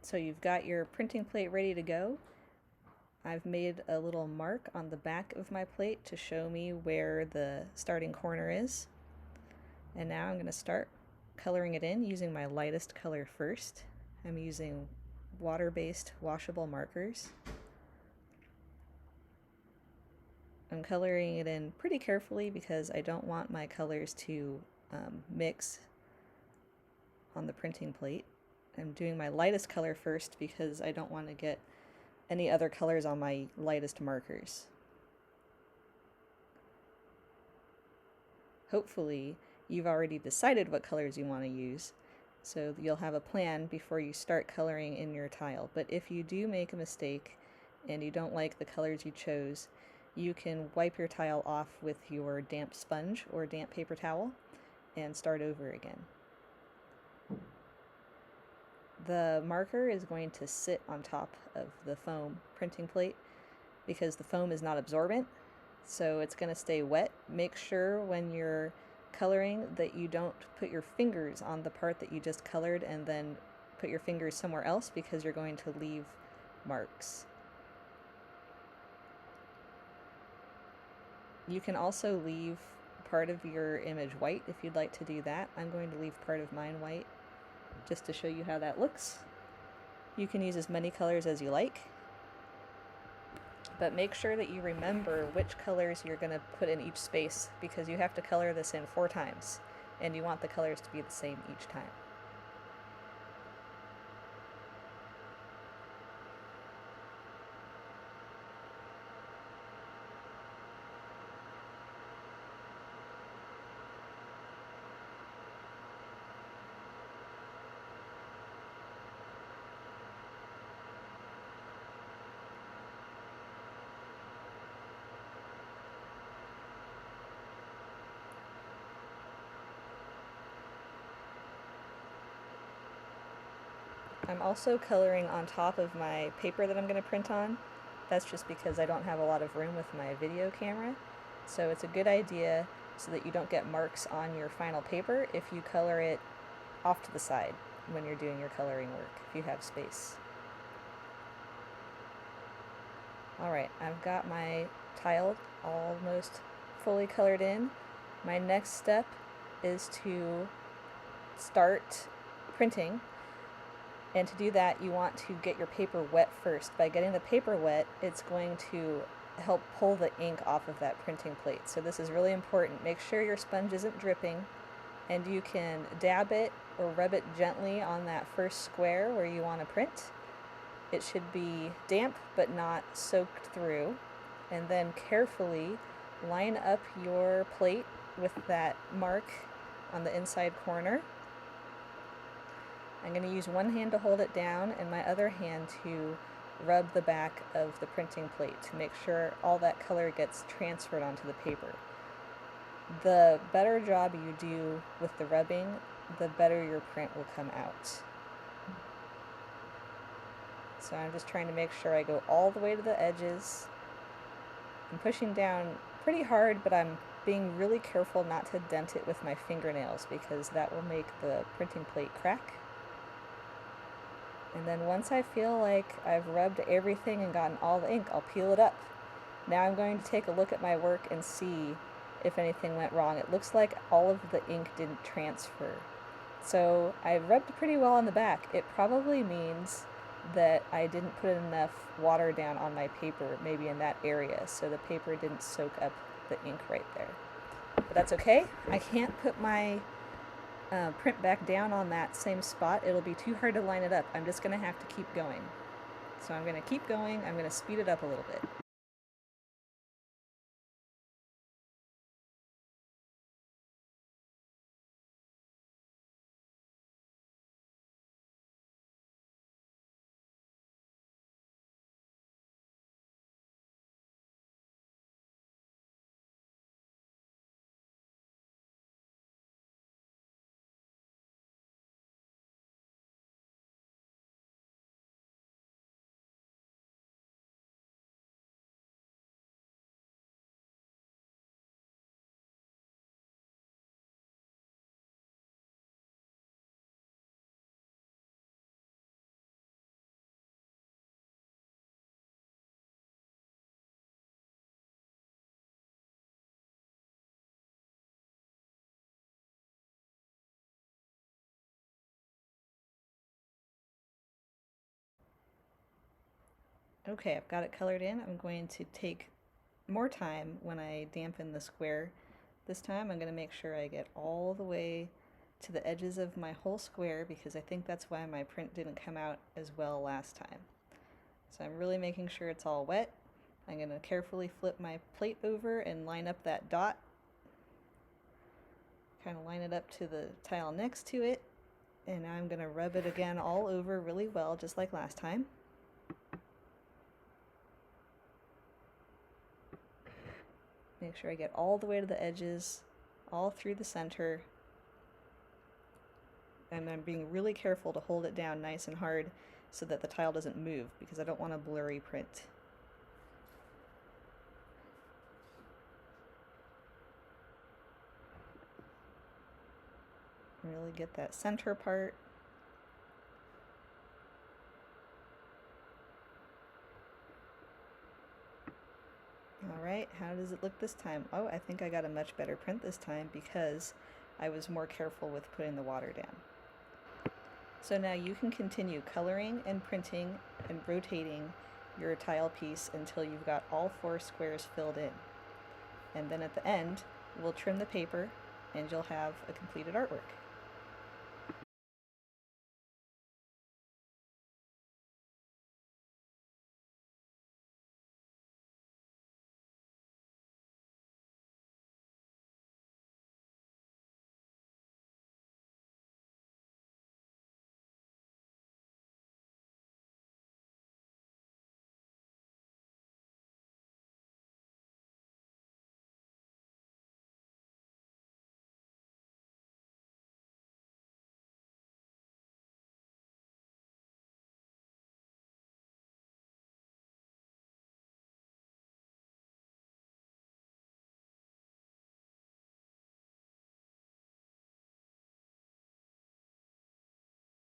So you've got your printing plate ready to go. I've made a little mark on the back of my plate to show me where the starting corner is. And now I'm going to start coloring it in using my lightest color first. I'm using water-based washable markers. I'm coloring it in pretty carefully because I don't want my colors to mix on the printing plate. I'm doing my lightest color first because I don't want to get any other colors on my lightest markers. Hopefully, you've already decided what colors you want to use, so you'll have a plan before you start coloring in your tile. But if you do make a mistake and you don't like the colors you chose, you can wipe your tile off with your damp sponge or damp paper towel and start over again. The marker is going to sit on top of the foam printing plate because the foam is not absorbent, so it's going to stay wet. Make sure when you're coloring that you don't put your fingers on the part that you just colored and then put your fingers somewhere else because you're going to leave marks. You can also leave part of your image white if you'd like to do that. I'm going to leave part of mine white just to show you how that looks. You can use as many colors as you like, but make sure that you remember which colors you're going to put in each space because you have to color this in 4 times and you want the colors to be the same each time. I'm also coloring on top of my paper that I'm going to print on. That's just because I don't have a lot of room with my video camera. So it's a good idea so that you don't get marks on your final paper if you color it off to the side when you're doing your coloring work, if you have space. Alright, I've got my tile almost fully colored in. My next step is to start printing. And to do that, you want to get your paper wet first. By getting the paper wet, it's going to help pull the ink off of that printing plate. So this is really important. Make sure your sponge isn't dripping, and you can dab it or rub it gently on that first square where you want to print. It should be damp but not soaked through. And then carefully line up your plate with that mark on the inside corner. I'm going to use one hand to hold it down and my other hand to rub the back of the printing plate to make sure all that color gets transferred onto the paper. The better job you do with the rubbing, the better your print will come out. So I'm just trying to make sure I go all the way to the edges. I'm pushing down pretty hard, but I'm being really careful not to dent it with my fingernails because that will make the printing plate crack. And then once I feel like I've rubbed everything and gotten all the ink, I'll peel it up. Now I'm going to take a look at my work and see if anything went wrong. It looks like all of the ink didn't transfer. So I rubbed pretty well on the back. It probably means that I didn't put enough water down on my paper, maybe in that area, so the paper didn't soak up the ink right there. But that's okay. I can't put my print back down on that same spot. It'll be too hard to line it up. I'm just going to have to keep going. So I'm going to keep going. I'm going to speed it up a little bit. Okay, I've got it colored in. I'm going to take more time when I dampen the square. This time I'm going to make sure I get all the way to the edges of my whole square, because I think that's why my print didn't come out as well last time. So I'm really making sure it's all wet. I'm going to carefully flip my plate over and line up that dot. Kind of line it up to the tile next to it. And now I'm going to rub it again all over really well, just like last time. Make sure I get all the way to the edges, all through the center. And I'm being really careful to hold it down nice and hard so that the tile doesn't move, because I don't want a blurry print. Really get that center part. Alright, how does it look this time? Oh, I think I got a much better print this time because I was more careful with putting the water down. So now you can continue coloring and printing and rotating your tile piece until you've got all 4 squares filled in. And then at the end, we'll trim the paper and you'll have a completed artwork.